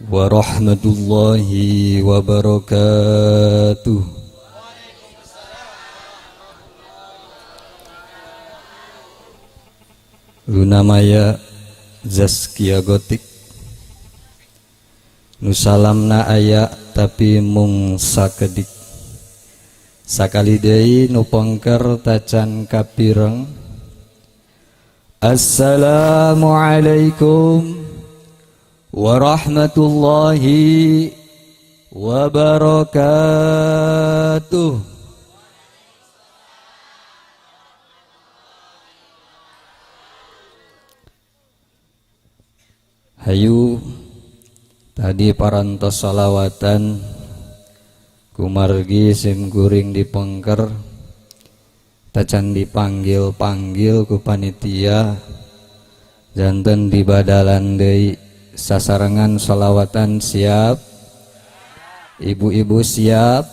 warahmatullahi wabarakatuh. Luna Maya Zaskia Gotik nusalamna aya tapi mung sakedik sakali deui nu pengker tacan kapireng. Assalamualaikum warahmatullahi wabarakatuh. Hayu tadi parantos salawatan kumargi sim guring dipengker tacan dipanggil-panggil ku panitia janten di badalan deui sasarengan salawatan siap, ibu-ibu siap,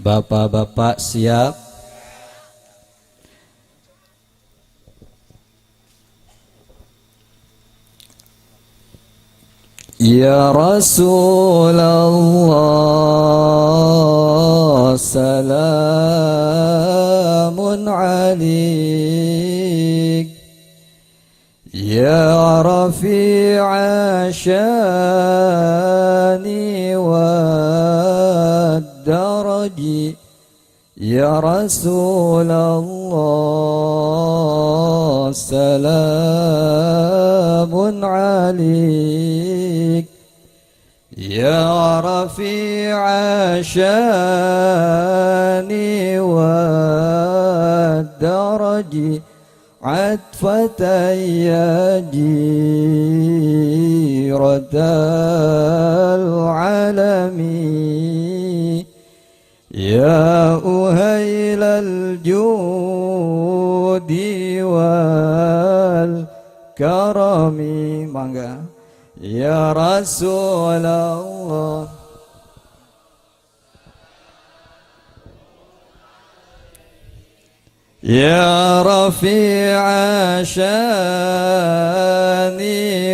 bapak-bapak siap. Ya Rasulullah salamun alaik ya rafi'a syani wa daraji ya Rasulullah salamun alaik ya rafi'a syani wa daraji atfatan ya jiratal alami ya uhailal judi wal karami. Mangga ya Rasulullah ya rafi'a syani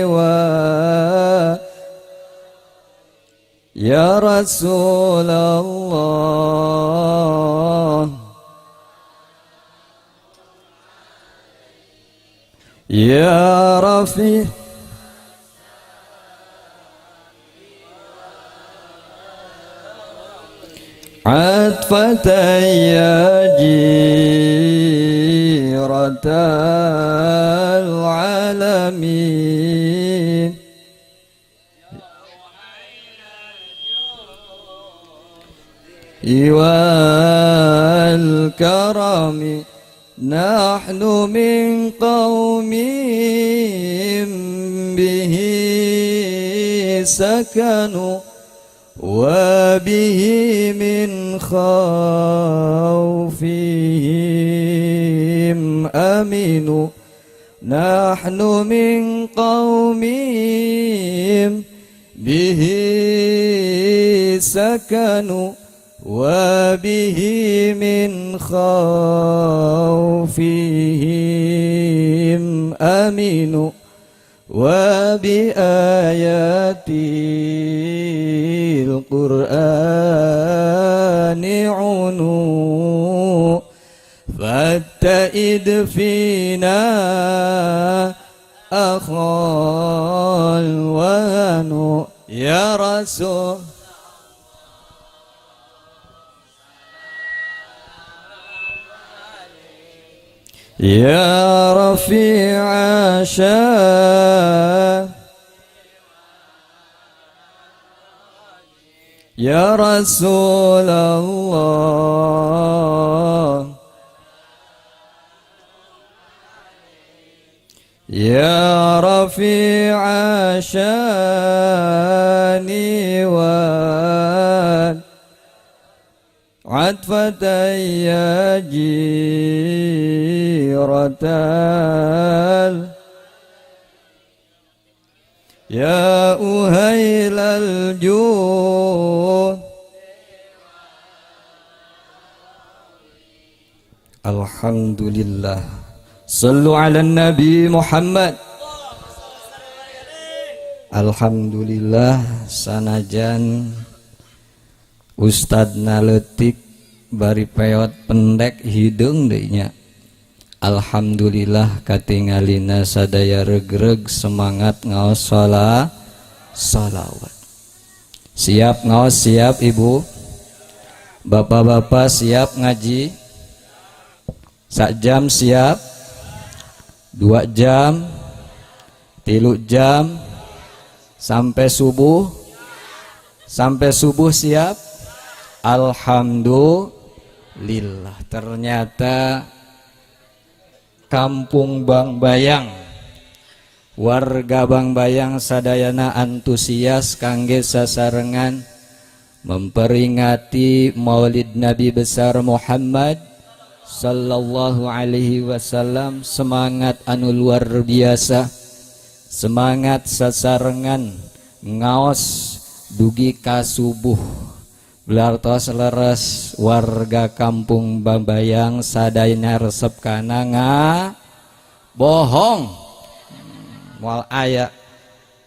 wa ya Rasulullah ya rafi' atfatan ya jiratal alamin wal karami nahnu min qaumin bihi sakanu wabihi min khawfihim aminu nahnu min qawmihim bihi sakanu wabihi min khawfihim aminu wa bi ayatil qur'ani unu fatta'id fina akhal wahanu ya rasul ya rafi'a syah ya Rasulullah ya rafi'a syani wa atfatan ya jiratal ya uhailal jud. Alhamdulillah. Sallu ala Nabi Muhammad. Alhamdulillah sanajan Ustadna leutik bari peot pendek hideung deui nya. Alhamdulillah katingalina sadaya regreg semangat ngaos sholawat. Siap ngaos, siap Ibu. Bapak-bapak siap ngaji. Sak jam siap. 2 jam. 3 jam. Sampai subuh. Sampai subuh siap. Alhamdulillah. Ternyata Kampung Bangbayang, warga Bangbayang sadayana antusias kangge sasarengan memperingati Maulid Nabi besar Muhammad sallallahu alaihi wasallam. Semangat anu luar biasa, semangat sasarengan ngaos dugi ka subuh. Belartos leres warga Kampung Bambayang sadayana resep kana bohong moal aya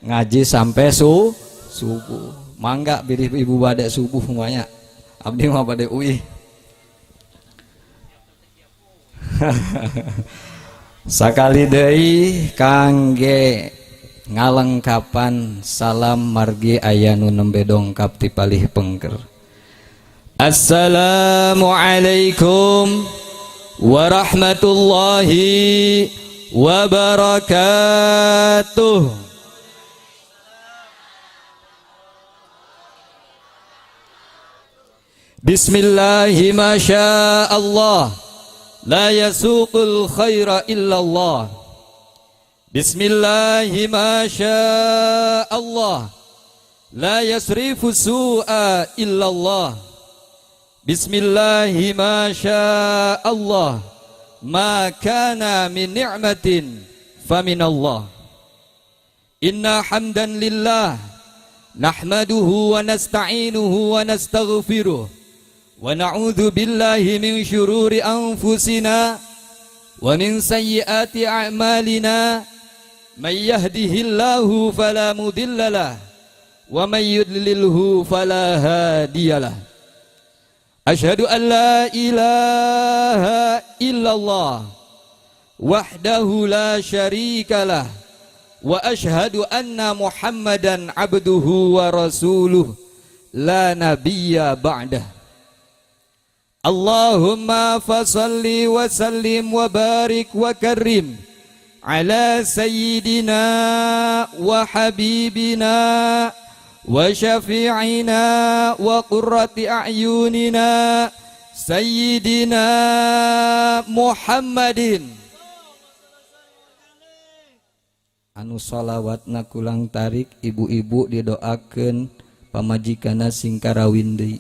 ngaji sampai subuh. Mangga bilih ibu bade subuh semuanya. Abdi mah bade uih. Sakali deui kangge ngalengkapan salam margi aya nu nembe dongkap ti palih pengker. Assalamualaikum warahmatullahi wabarakatuh. Bismillahi masya Allah, la yasuqul khaira illallah. Bismillahi masya Allah, la yasrifu su'a illallah. Bismillahi masya Allah, ma kana min ni'matin faminallah. Inna hamdan lillah, nahmaduhu wa nasta'inuhu wa nastaghfiruh, wa na'udhu billahi min syururi anfusina wa min sayyiati a'malina. Man yahdihillahu fala mudhillalah wa man yudlilhu fala hadiyalah. Asyhadu an la ilaha illallah wahdahu la syarikalah wa asyhadu anna Muhammadan abduhu wa rasuluh la nabiyya ba'dah. Allahumma fasalli wa sallim wa barik wa karim ala sayyidina wa habibina wa syafi'ina wa qurrati a'yunina sayyidina Muhammadin. Anu sholawatna kulang tarik ibu-ibu didoakeun pamajikana sing karawin deui.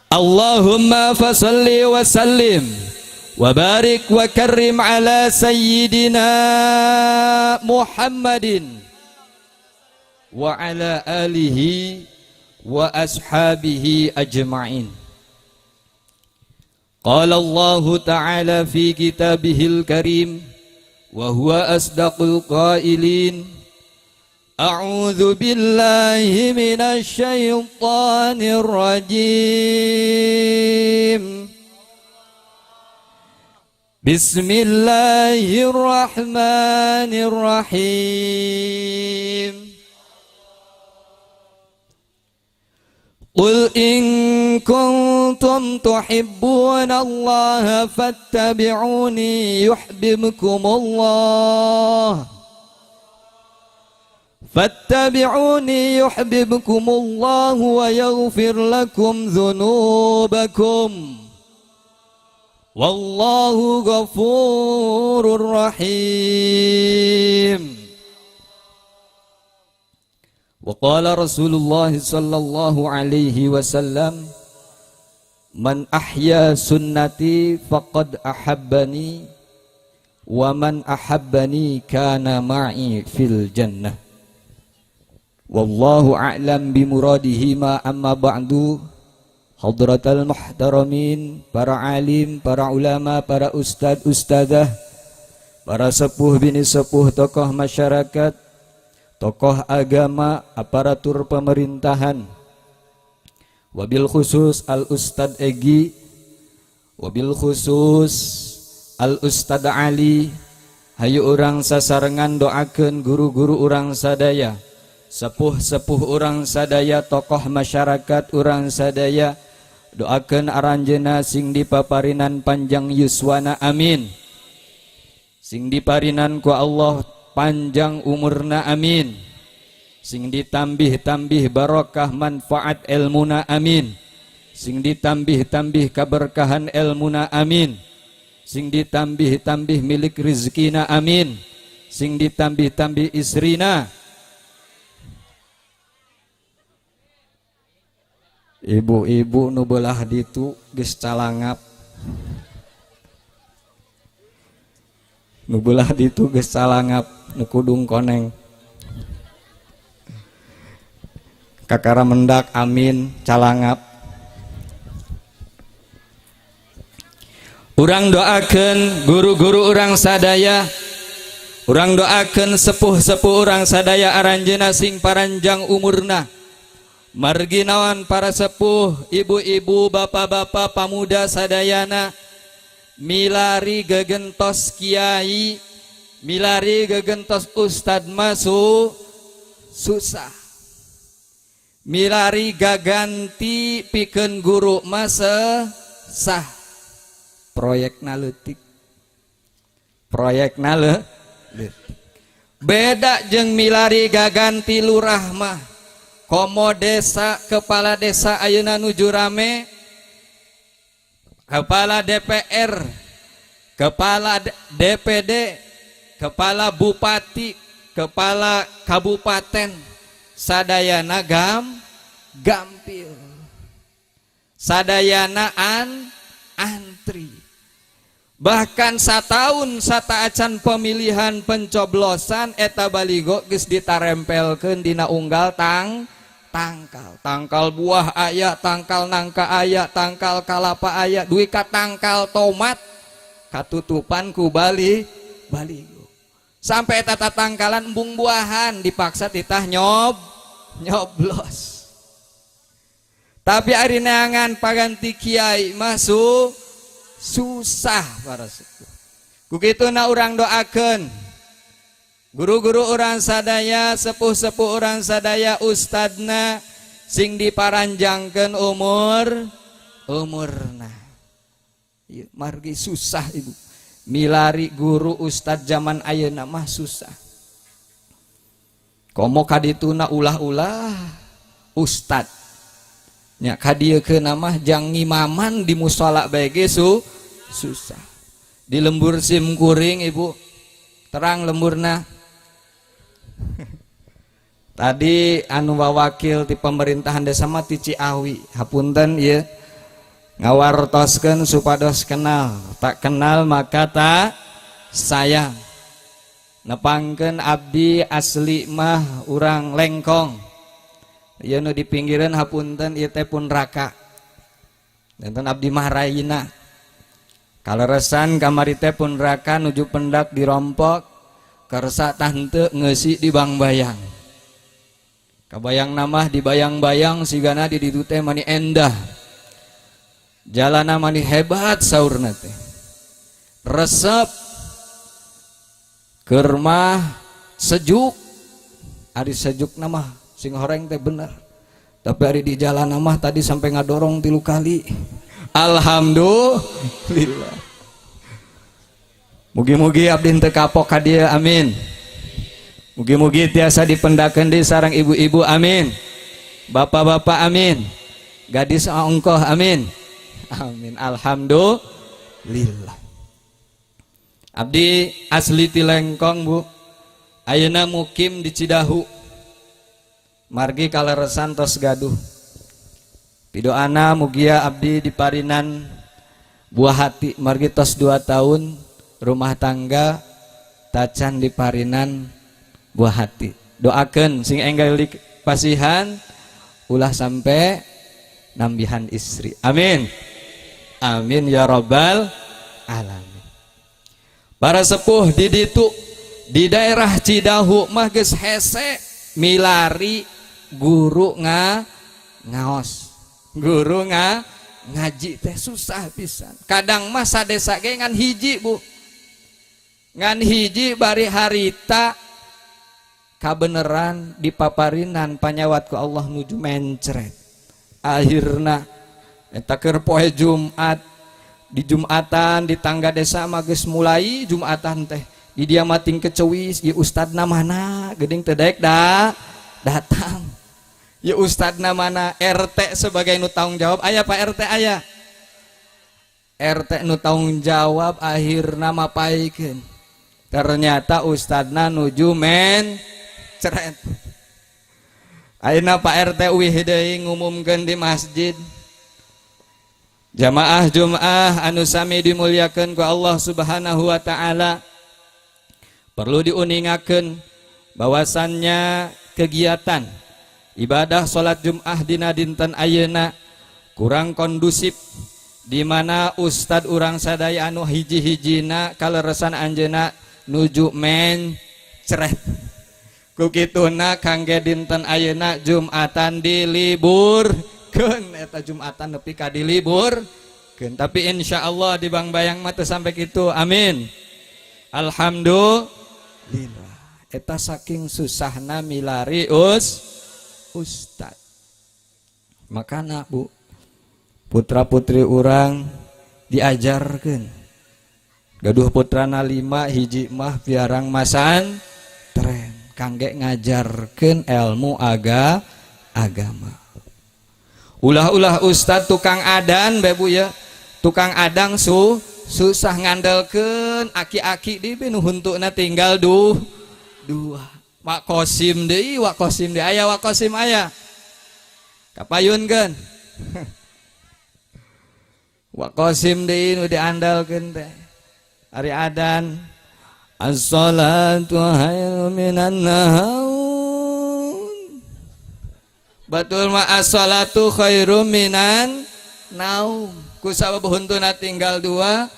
Allahumma fasalli wa sallim wa barik wa karim ala sayyidina Muhammadin wa ala alihi wa ashabihi ajma'in. Qala Allah ta'ala fi kitabihil karim wa huwa asdaqul qailin. A'udzu billahi minasy syaithanir rajim. Bismillahirrahmanirrahim. Qul in kuntum tuhibbunallaha fattabi'uni yuhibbukumullah. Fattabi'uni yuhibbukumullah wa yaghfir lakum dzunubakum. Wallahu ghafurur rahim. Wa qala Rasulullah sallallahu alaihi wasallam, man ahya sunnati faqad ahabbani wa man ahabbani kana ma'i fil jannah. Wallahu a'lam bimuradihi ma amma ba'du. Hadratal muhtaramin, para alim, para ulama, para ustad ustadzah, para sepuh bini sepuh, tokoh masyarakat, tokoh agama, aparatur pemerintahan, wabil khusus Al Ustad Egi, wabil khusus Al Ustad Ali. Hayu urang sasarengan doakeun guru-guru urang sadaya, sepuh-sepuh urang sadaya, tokoh masyarakat urang sadaya, doakeun aranjeuna sing dipaparinan panjang yuswana, amin. Sing diparinan ku Allah panjang umurna, amin. Sing ditambih-tambih barokah manfaat ilmuna, amin. Sing ditambih-tambih keberkahan ilmuna, amin. Sing ditambih-tambih milik rizkina, amin. Sing ditambih-tambih istrina. Ibu-ibu nu belah ditu geus calangap, nu belah ditu geus calangap, nu kudung koneng. Kakara mendak, amin, calangap. Urang doakeun guru-guru urang sadaya, urang doakeun sepuh-sepuh urang sadaya aranjeuna sing paranjang umurna. Margi naon para sepuh, ibu-ibu, bapak-bapak, pamuda sadayana, milari gegentos kiai, milari gegentos ustad masu susah. Milari gaganti pikeun guru masa sah. Proyekna leutik, proyekna leutik. Beda jeung milari gaganti lurah mah, komo desa, kepala desa ayeuna nuju rame, kepala DPR, kepala DPD, kepala bupati, kepala kabupaten, sadayana gampil, sadayana antri. Bahkan satahun sataacan pemilihan pencoblosan eta baligo geus ditarempelkeun dina unggal tangkal buah aya, tangkal nangka aya, tangkal kalapa aya, duwi ka tangkal tomat katutupan ku baligo. Sampai eta tangkalan embung buahan dipaksa titah nyoblos. Tapi ari neangan paganti kiai masuk susah para sepuh. Kukituna urang doakeun guru-guru urang sadaya, sepuh-sepuh urang sadaya, ustadna sing diparanjangkeun umurna. Ieu margi susah ibu. Milari guru ustad zaman ayeuna mah susah. Komo kadituna ulah-ulah ustad nya kadiekeun mah jang ngimaman di mushola bae ge susah. Di lembur sim kuring ibu, terang lemburna. Tadi anu wawakil di pemerintahan desa mah ti Ciawi, hapunten ieu ngawartoskeun supados kenal, tak kenal maka tak sayang. Nepangkeun abdi asli mah urang Lengkong. Ieu nu di pinggiran hapunten ieu teh pun raka. Danten abdi mah rayina. Kaleresan kamari teh pun raka nuju pendak dirompok, kersa tah henteu ngeusi di bangbayang. Kabayang namah di bayang-bayang sigana di ditu teh mani endah. Jalana mani hebat saurna teh. Resep keur mah sejuk. Ari sejuk namah sing horeng teh bener, tapi hari di jalan mah tadi sampai ngadorong 3 kali. Alhamdulillah. Mugi-mugi abdi teu kapok ka dieu, amin. Mugi-mugi tiasa dipendakeun di sareng ibu-ibu, amin. Bapak-bapak, amin. Gadis ongkoh, amin. Amin. Alhamdulillah. Abdi asli ti Lengkong bu, ayeuna mukim di Cidahu. Margi kaleresan tos gaduh. Pidoana mugia abdi diparinan buah hati, margi tos 2 tahun rumah tangga tacan diparinan buah hati. Doakeun sing enggal dipasihan ulah sampai nambihan istri. Amin. Amin ya rabbal alamin. Para sepuh di ditu di daerah Cidahu mah geus hese milari guru ngaos. Guru ngaji teh susah pisan. Kadang mah sadesa ge ngan hiji Bu. Ngan hiji bari harita kabeneran dipaparinan panyawat ku Allah nuju mencret. Akhirna eta keur poe Jumat di Jumatan di tangga desa mah geus mulai Jumatan teh di dia mah ting kecewis ieu ustadna mana geuning teu daek datang. Ieu ustadna mana RT sebagai nu tanggung jawab aya Pak RT aya. RT nu tanggung jawab akhirna mapaikeun. Ternyata ustadna nuju mencret. Ayeuna Pak RT uwih deui ngumumkeun di masjid. Jamaah Jumat anu sami dimuliakeun ku Allah Subhanahu wa taala. Perlu diuningakeun bahwasannya kegiatan ibadah salat Jumat dina dinten ayeuna kurang kondusif di mana ustad urang sadaya anu hiji-hijina kaleresan anjeunna nuju mencret. Ku kituna kangge dinten ayeuna Jumatan diliburkeun eta Jumatan nepi ka diliburkeun tapi insyaallah di Bangbayang mah teu sampai kitu amin. Alhamdulillah eta saking susahna milari ustad. Makana Bu putra putri urang diajarkeun gaduh putrana 5 hiji mah piarang masan tren kangge ngajarkeun ilmu agama. Ulah-ulah ustad tukang adan Bae Bu ya. Tukang adang susah ngandelkeun aki-aki di nu huntukna tinggal dua. Wak Kosim deui aya Wak Kosim aya. Kapayunkeun. Wak Kosim deui nu diandalkeun teh. Ari adan as-salatu khairum minan naum. Batul ma as-salatu khairum minan naum. Ku sabab huntuna tinggal 2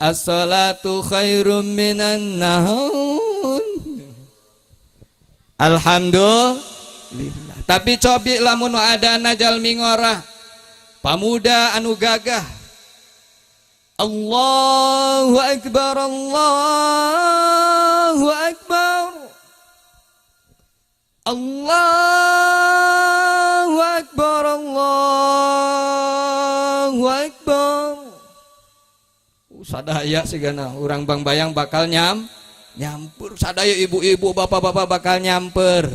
as-salatu khairum minan naum. Alhamdulillah. Tapi cobi lamun adana jalmi ngorah pamuda anu gagah Allahu Akbar Allahu Akbar Allahu Akbar Allahu Akbar. Sadaya sigana urang Bangbayang bakal nyampur. Sadaya ibu-ibu bapak-bapak bakal nyamper.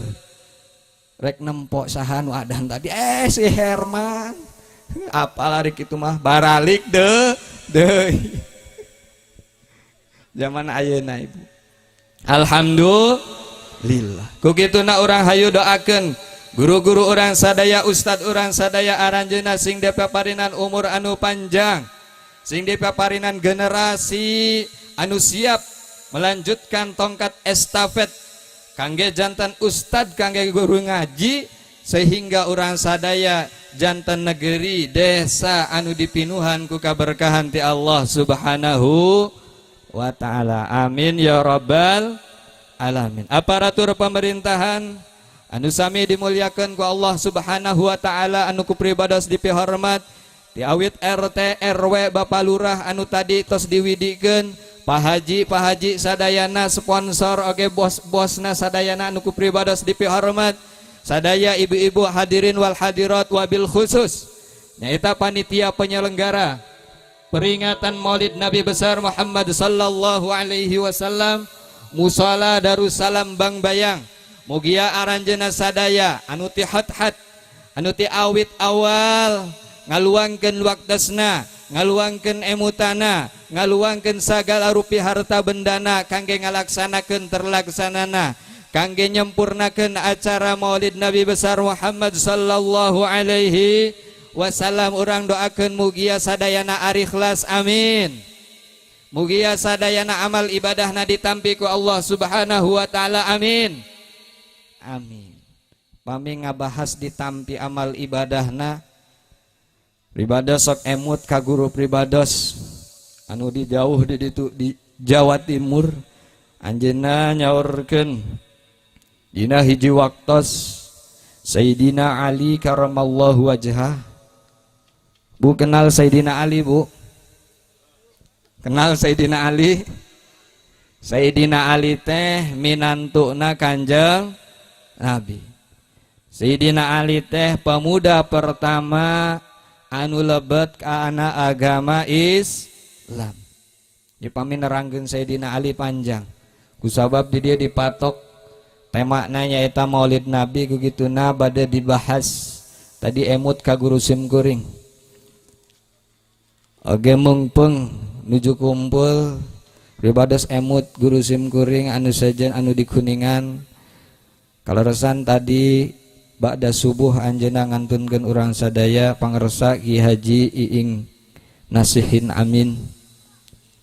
Rek nempok saha nu adan tadi si Herman. Apalari kitu mah baralik deui. Zaman ayeuna Ibu. Alhamdulillah. Ku kituna urang hayu doakeun guru-guru urang sadaya, ustad urang sadaya aranjeunna sing dipaparinan umur anu panjang, sing dipaparinan generasi anu siap melanjutkan tongkat estafet kangge jantan ustad kangge guru ngaji sehingga urang sadaya jantan negeri desa anu dipinuhan ku kaberkahan ti Allah Subhanahu wa taala. Amin ya rabbal alamin. Aparatur pemerintahan anu sami dimuliakeun ku Allah Subhanahu wa taala anu ku pribados dipihormat ti awit RT RW Bapak Lurah anu tadi tos diwidikeun Pak Haji sadayana sponsor oge bos-bosna sadayana anu ku pribados dipihormat sadaya ibu-ibu hadirin wal hadirat wabil khusus nyaeta panitia penyelenggara peringatan Maulid Nabi besar Muhammad sallallahu alaihi wasallam Musala Darussalam Bangbayang. Mugia aranjeunna sadaya anu ti hat-hat anu ti awit awal ngaluangkeun waktesna, ngaluangkeun emutana, ngaluangkeun sagala rupi harta bendana kangge ngalaksanakeun terlaksanana kangge nyempurnakeun acara Maulid Nabi besar Muhammad sallallahu alaihi wasallam. Urang doakeun mugia sadayana ari ikhlas amin. Mugia sadayana amal ibadahna ditampi ku Allah Subhanahu wa taala amin. Amin. Pami ngabahas ditampi amal ibadahna pribados sok emut ka guru pribados anu di jauh di ditu di Jawa Timur anjeunna nyaurkeun dina hiji waktos Sayyidina Ali karamallahu wajhah. Bu kenal Sayyidina Ali, Bu? Kenal Sayyidina Ali? Sayyidina Ali teh minantuna Kanjeng Nabi. Sayyidina Ali teh pemuda pertama anu lebet kana agama Islam. Dipami nerangkeun Sayyidina Ali panjang. Kusabab di dia dipatok tema nyaeta Maulid Nabi kugituna bade dibahas. Tadi emut ka guru sim kuring. Oge mungpeng nuju kumpul ribados emut guru sim kuring anu sajen anu di Kuningan. Kaleresan tadi ba'da subuh anjeunna ngantunkeun urang sadaya pangersa Ki Haji Iing Nasihin Amin.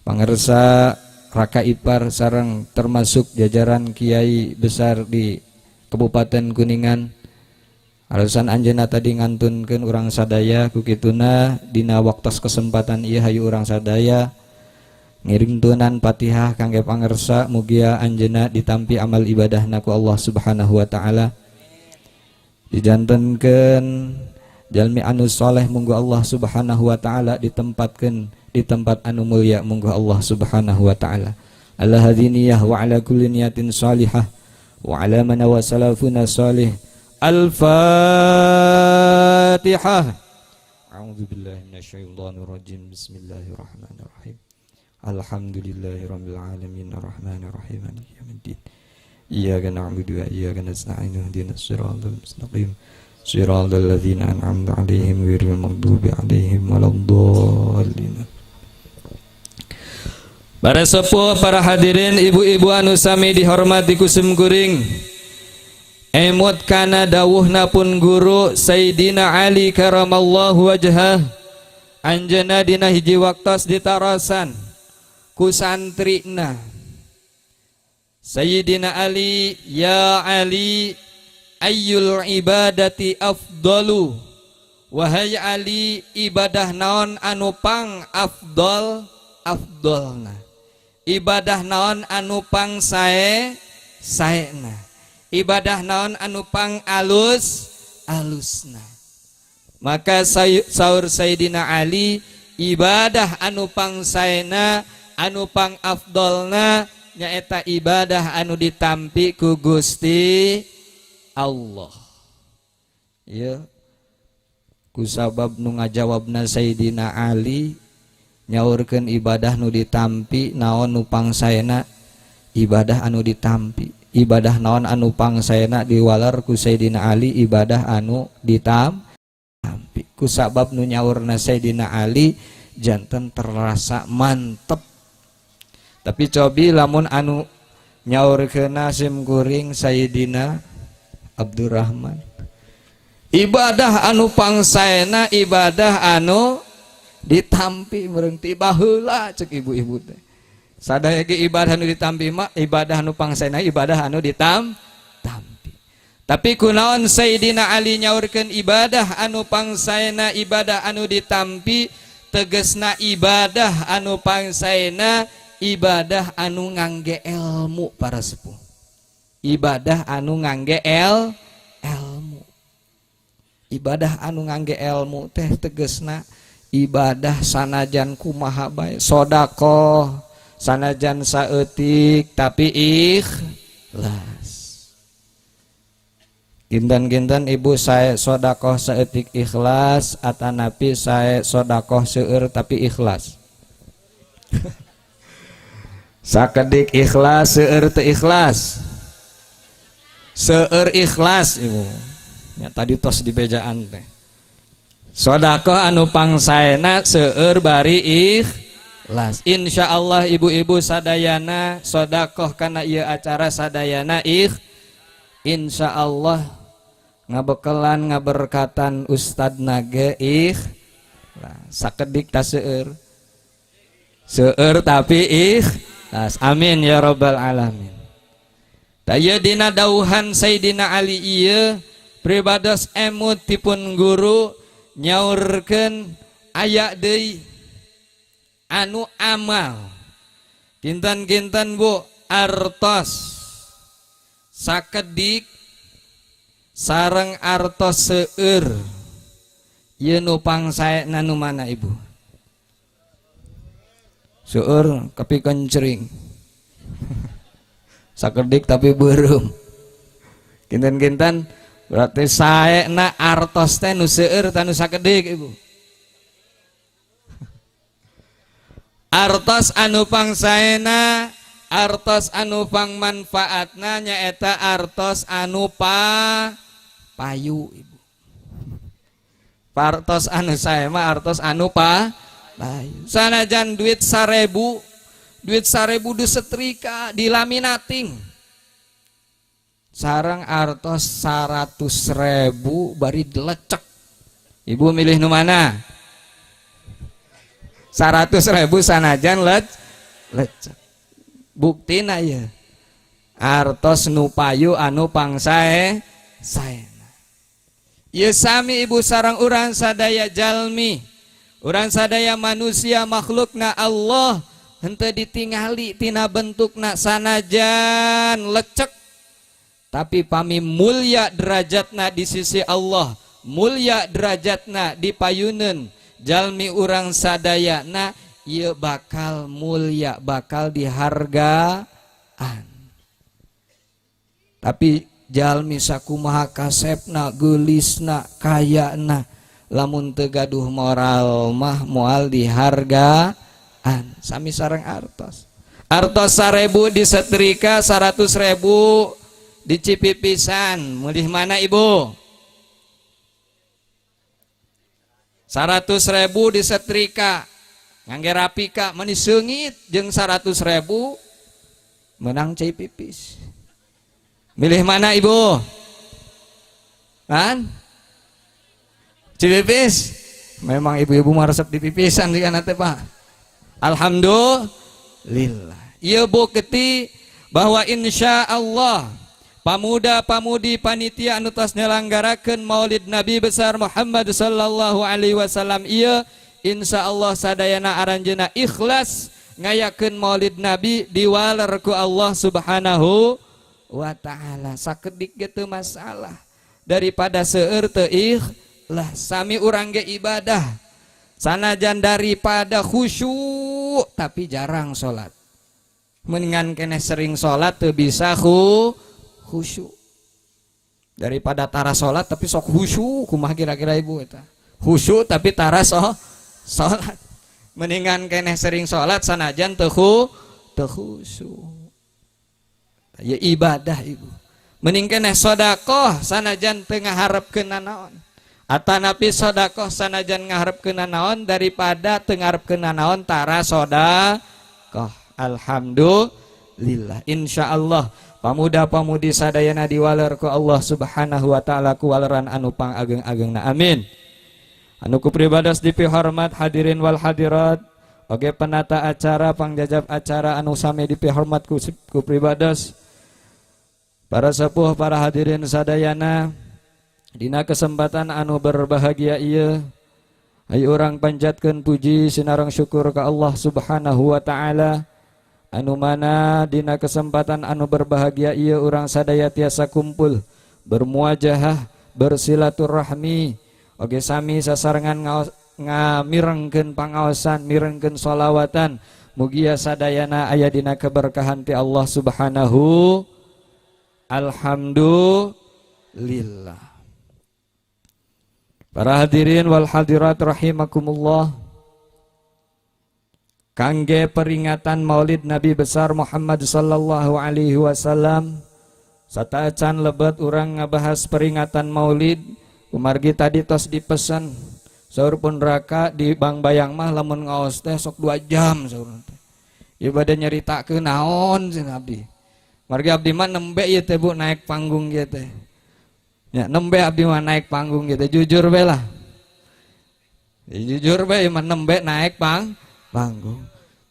Pangersa Raka Ipar sareng termasuk jajaran kiai besar di Kabupaten Kuningan. Alasan anjeunna tadi ngantunkeun urang sadaya kukituna dina waktos kesempatan ieu hayu urang sadaya ngiringtunan Fatihah kangge pangersa mugia anjeunna ditampi amal ibadahna ku Allah Subhanahu wa taala. Dijantenkeun jalmi anu soleh munggu Allah Subhanahu wa taala ditempatkeun di tempat anu mulia munggu Allah Subhanahu wa taala. Ala hadiniyah wa ala kulli niyatin salihah wa ala man wa salafuna salih. Al-Fatihah. A'udzu billahi minasyaitonir rajim. Bismillahirrahmanirrahim. Alhamdulillahirabbil alamin arrahmanir rahim maliki yaumiddin. Iyyaka na'budu wa iyyaka nasta'in ihdinas siratal mustaqim. Siratal ladzina an'amta 'alaihim ghairil maghdubi 'alaihim waladdallin. Para sepuh, para hadirin, ibu-ibu anu sami dihormati kusum kuring. Emut kana dawuhna pun guru Sayyidina Ali karamallahu wajhah. Anjeunna dina hiji waktos ditarasan ku santrina. Sayyidina Ali, ya Ali, ayyul ibadati afdalu. Wahai Ali, ibadah naon anu pang afdolna. Ibadah naon anu pang saena. Ibadah naon anu pang alusna. Maka saur Sayyidina Ali, ibadah anu pang saena, anu pang afdolna nyaeta ibadah anu ditampi ku Gusti Allah. Ya. Kusabab nu ngajawabna Sayyidina Ali nyaurkeun ibadah nu ditampi naon nu pangsaena ibadah anu ditampi. Ibadah naon anu pangsaena diwaler ku Sayyidina Ali ibadah anu ditampi. Kusabab nu nyaurna Sayyidina Ali janten terasa mantep. Tapi cobi lamun anu nyaurkeun sim kuring Sayyidina Abdurrahman. Ibadah anu pangsaena ibadah anu ditampi meureun ti baheula ceuk ibu-ibu teh. Sadaya ge ibadah anu ditampi mah ibadah anu pangsaena ibadah anu ditampi. Tapi kunaon Sayyidina Ali nyaurkeun ibadah anu pangsaena ibadah anu ditampi tegesna ibadah anu pangsaena ibadah anu ngangge ilmu para sepuh. Ibadah anu ngangge ilmu. Ibadah anu ngangge ilmu teh tegesna ibadah sanajan kumaha bae, sedekah sanajan saeutik tapi ikhlas. Ginten-ginten ibu saya sedekah saeutik ikhlas atanapi saya sedekah seueur tapi ikhlas. Sakedik ikhlas seueur teu ikhlas. Seueur ikhlas ibu. Ya tadi tos di bejaan teh. Sedekah anu pangsaena seueur bari ikhlas. Insyaallah ibu-ibu sadayana sedekah kana ieu acara sadayana insyaallah ngabekelan ngaberkatan ustadna ge ikhlas. Sakedik ta seueur. Seueur tapi ikhlas. Amin ya rabbal alamin. Taya dina dawuhan Sayyidina Ali ieu pribados emut tipun guru nyaurkeun aya deui anu amal Kinten-kinten Bu artos sakedik sareng artos seueur ieu nu pangsaena nu mana Ibu? Seueur tapi kencering. Sakedik tapi beureum. Kinten-kinten berarti saena artos teh nu seueur tanu sakedik Ibu. Artos anu pangsaena, artos anu pangmanfaatna nyaeta artos anu payu Ibu. Artos anu sae mah artos anu payu. Sanajan duit 1000 disetrika, dilaminating. Sareng artos 100.000 bari dilecek. Ibu milih nu mana? 100.000 sanajan lecek. Buktina ya artos nu payu anu pangsae saena. Ieu sami Ibu sareng urang sadaya jalmi, urang sadaya manusia makhlukna Allah henteu ditingali tina bentukna sanajan lecek tapi pami mulia derajatna di sisi Allah, mulia derajatna di payuneun jalmi urang sadayana ieu bakal mulia, bakal dihargaan. Tapi jalmi sakumaha kasepna, geulisna, kayana, lamun teu gaduh moral mah moal dihargaan. Sami sareng artos. Artos 1000 disetrika, 100.000 dicipipisan. Mulih mana Ibu? 100.000 disetrika. Ngangge rapika meni seungit jeung 100.000 menang cai pipis. Milih mana Ibu? Kan? Cipipis? Memang ibu-ibu mah resep dipipisan di kana teh Pak. Alhamdulillah. Ieu bukti bahwa insya Allah pamuda-pamudi panitia anu tos nyelenggarakeun Maulid Nabi besar Muhammad sallallahu alaihi wasallam ieu insya Allah sadayana aranjeuna ikhlas ngayakeun Maulid Nabi diwaler ku Allah Subhanahu wa taala. Sakedik ge teu masalah daripada seueur teu ikhlas. Sami urang ge ibadah sanajan daripada khusyuk tapi jarang salat. Mendingan keneh sering salat teu bisa khusyuk daripada tara salat tapi sok khusyuk. Kumaha kira-kira Ibu eta? Khusyuk tapi tara salat. Mendingan keneh sering salat sanajan teu khusyuk. Ya ibadah Ibu. Mending keneh sedekah sanajan teu ngaharepkeun nanaon. Atanapi sedekah sanajan ngaharepkeun nanaon daripada teu ngaharepkeun nanaon tara sedekah. Alhamdulillah. Insyaallah pamuda-pamudi sadayana diwaler ku Allah Subhanahu wa taala ku waleran anu pangageng-agengna. Amin. Anu kupribados dipihormat hadirin wal hadirat, oge penata acara, pangjajab acara anu sami dipihormat ku pribados para sepuh, para hadirin sadayana. Dina kesempatan anu berbahagia ieu ayo urang panjatkeun puji sinareng syukur ka Allah Subhanahu wa taala anu mana dina kesempatan anu berbahagia ieu urang sadaya tiasa kumpul bermuajahah, bersilaturahmi, oge sami sasarengan ngamirengkeun pangaosan, mirengkeun sholawatan mugia sadayana aya dina keberkahan ti Allah Subhanahu. Alhamdulillah. Para hadirin wal hadirat rahimakumullah, kangge peringatan Maulid Nabi besar Muhammad sallallahu alaihi wasallam sataacan lebet urang ngabahas peringatan Maulid. Kumargi tadi tos dipesan saur pun raka di Bang Bayang mah lamun ngaos teh sok 2 jam saur teh. Ieu bade nyaritakeun naon cenah abdi. Margi abdi mah nembe ieu teh Bu naik panggung ieu teh. Ya nembe abdi mah naik panggung gitu, jujur bae lah. Ya, jujur bae mah nembe naik panggung.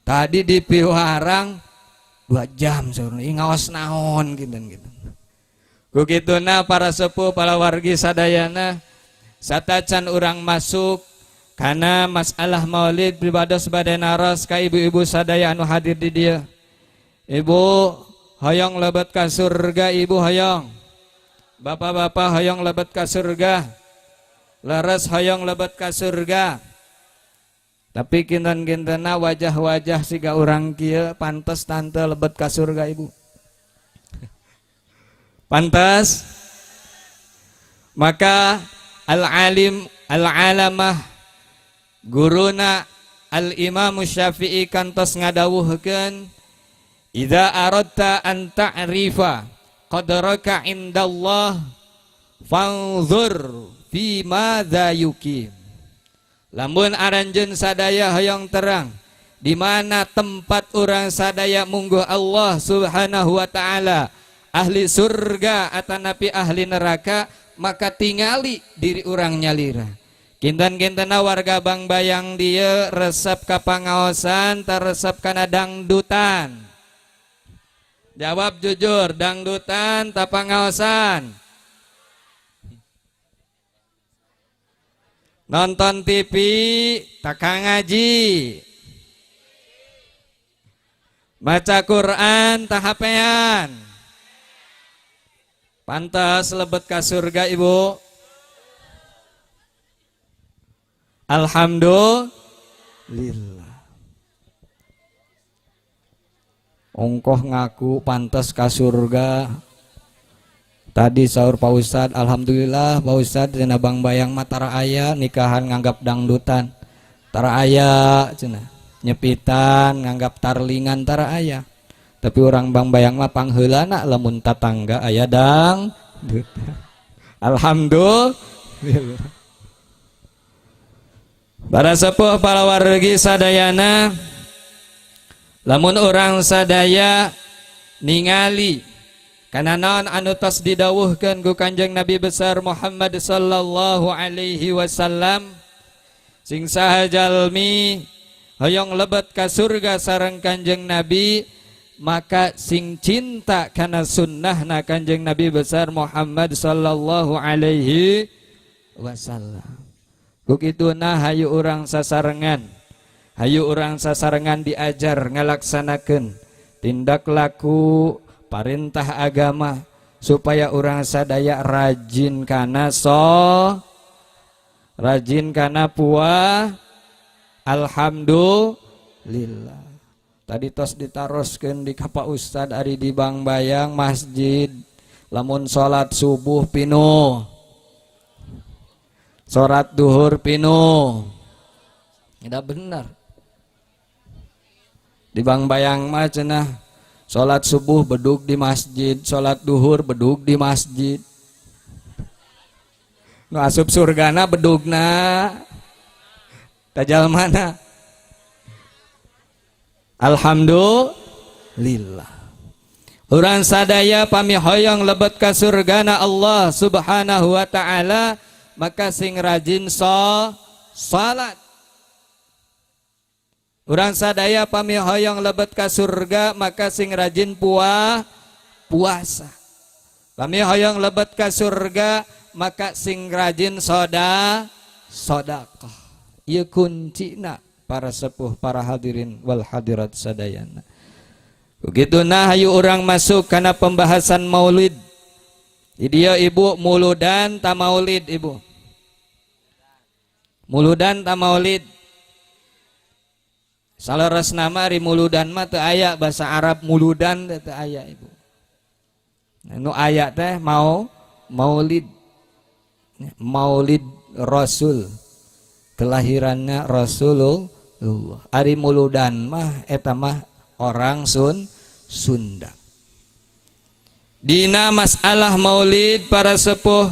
Tadi di Piwarang 2 jam saur ngaos naon gitu. Ku kituna para sepuh, para wargi sadayana satacan urang masuk kana masalah Maulid pribados bade naros ka ibu-ibu sadaya anu hadir di dieu. Ibu hoyong lebet ka surga, ibu hoyong. Bapak-bapak hoyong lebet ka surga. Leres hoyong lebet ka surga. Tapi kinten-kintena wajah-wajah siga urang kieu pantes tante lebet ka surga ibu. Pantes. Maka al-alim al-alamah guruna al-Imam Syafi'i kantos ngadawuhkeun idza aradta an ta'rifa qadraka indallah fanzur fi madza yukim. Lamun aranjeun sadaya hoyong terang di mana tempat orang sadaya mungguh Allah Subhanahu wa taala, ahli surga atanapi ahli neraka, maka tingali diri orang nyalira. Kinten-kintena warga Bangbayang dia resep ka pangaosan taresep kana dangdutan. Jawab jujur, dangdutan ta pangaosan? Nonton TV, tak ngaji, baca Quran, tak hapean. Pantas lebet ka surga ibu. Alhamdulillah. Ongkoh ngaku pantas ka surga. Tadi sahur Pak Ustad, alhamdulillah Pak Ustad cenah Bangbayang mah tara aya nikahan nganggap dangdutan. Tara aya cenah. Nyepitan nganggap tarlingan tara aya. Tapi orang Bangbayang mah pangheulana lamun tatangga aya dangdutan. Alhamdulillah. Para sepuh para wargi sadayana, lamun orang sadaya ningali kana naon anu tos didawuhkeun ku Kanjeng Nabi besar Muhammad sallallahu alaihi wasallam, sing saha jalmi hoyong lebet ka surga sareng Kanjeng Nabi, maka sing cinta kana sunnahna Kanjeng Nabi besar Muhammad sallallahu alaihi wasallam. Ku kituna hayu urang sasarengan, hayu urang sasarengan diajar ngalaksanakeun tindak laku perintah agama supaya orang sadaya rajin kana rajin kana puah. Alhamdulillah. Tadi tos ditaroskeun di ka Pak Ustad ari di Bangbayang masjid, lamun salat subuh pinuh, salat duhur pinuh. Tidak benar. Di Bangbayang mah cenah sholat subuh bedug di masjid, sholat duhur bedug di masjid. Nu asup surgana bedugna tajal mana? Alhamdulillah. Urang sadaya pami hoyong lebet ka surgana Allah Subhanahu wa taala, maka sing rajin salat. Urang sadaya pami hoyong lebet ka surga, maka sing rajin puasa. Pami hoyong lebet ka surga, maka sing rajin sedekah. Ieu kuncina para sepuh, para hadirin wal hadirat sadayana. Begituna hayu urang masuk kana pembahasan maulid. Ieu ibu muludan ta maulid ibu. Muludan ta maulid. Salaras nama ari muludan mah teu aya bahasa Arab muludan teu aya ibu. Nu aya teh maulid. Maulid Rasul. Kelahirannya Rasulullah. Ari muludan mah eta mah orang Sunda. Dina masalah maulid para sepuh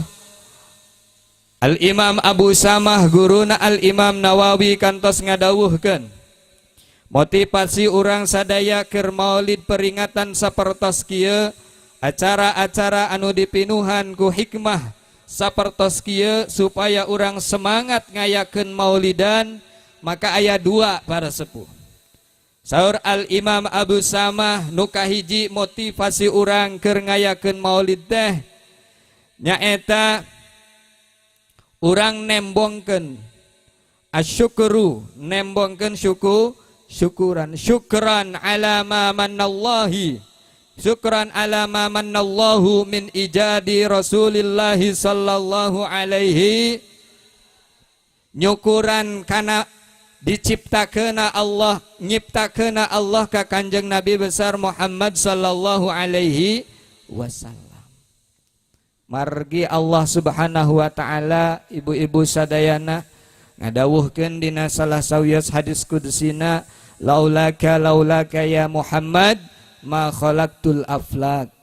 Al-Imam Abu Samah guruna Al-Imam Nawawi kantos ngadawuhkeun motivasi orang sadaya keur maulid peringatan sapertos kieu, acara-acara anu dipinuhan ku hikmah sapertos kieu supaya orang semangat ngayakeun maulidan, maka aya dua para sepuh. Saur Al-Imam Abu Samah nu kahiji motivasi orang keur ngayakeun maulid teh nyaeta urang nembongkeun asyukru, nembongkeun syukran ala ma mannallahi, syukran ala ma mannallahu min ijadi Rasulillah sallallahu alaihi, nyukuran kana diciptakeuna Allah, nyiptakeuna Allah ka Kanjeng Nabi besar Muhammad sallallahu alaihi wasallam. Margi Allah subhanahu wa ta'ala ibu-ibu sadayana ngadawuhkeun dina salah sawios hadis qudusina, laulaka ya Muhammad ma khalaqtul aflak.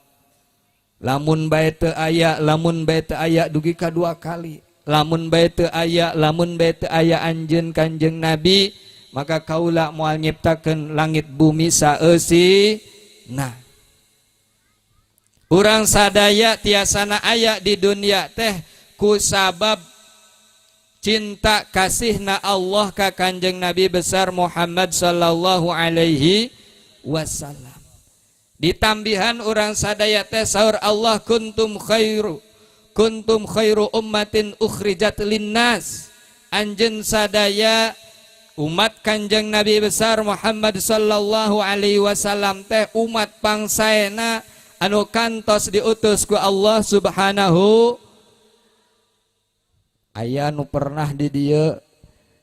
Lamun bae teu aya, lamun bae teu aya dugi kadua kali. Lamun bae teu aya, lamun bae teu aya anjeun Kanjeng Nabi, maka kaula moal nyiptakeun langit bumi saeusina. Urang sadaya tiasana aya di dunia teh ku sabab cinta kasihna Allah ka Kanjeng Nabi besar Muhammad sallallahu alaihi wasallam. Ditambihan urang sadaya teh saur Allah, kuntum khairu ummatin ukhrijat linnas. Anjeun sadaya umat Kanjeng Nabi besar Muhammad sallallahu alaihi wasallam teh umat pangsaena anu kantos diutus ku Allah subhanahu. Aya nu pernah di dieu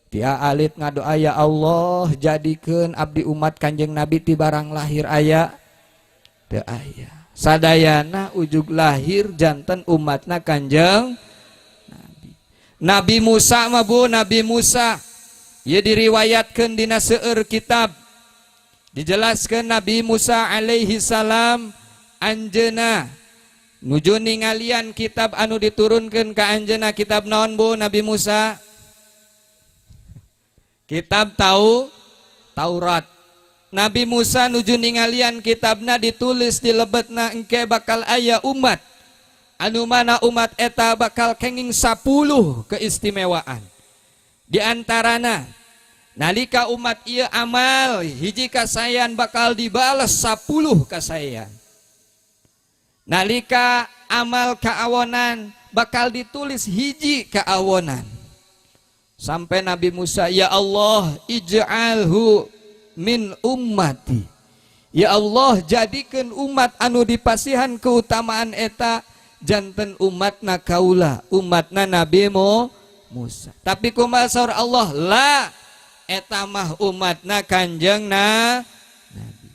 tia alit ngadoa, ya Allah jadikeun abdi umat Kanjeng Nabi ti barang lahir aya teu aya. Sadayana ujug lahir janten umatna Kanjeng Nabi. Nabi Musa mah bu, Nabi Musa ieu diriwayatkeun dina seueur kitab, dijelaskeun Nabi Musa alaihi salam anjeuna nuju ningalian kitab anu diturunkeun ka anjeuna. Kitab naon bu Nabi Musa? Kitab Taurat. Nabi Musa nuju ningalian kitabna ditulis di lebetna engke bakal aya umat anu mana umat eta bakal kenging 10 keistimewaan. Di antarana nalika umat ieu amal hiji kasayan bakal dibales 10 kasayan. Nalika amal kaawonan bakal ditulis hiji kaawonan. Sampai Nabi Musa, ya Allah ij'alhu min ummati. Ya Allah jadikan umat anu dipasihan keutamaan eta janten umatna kaula, umatna Nabi Musa. Tapi kumaha saur Allah, la eta mah umatna Kanjeng Nabi.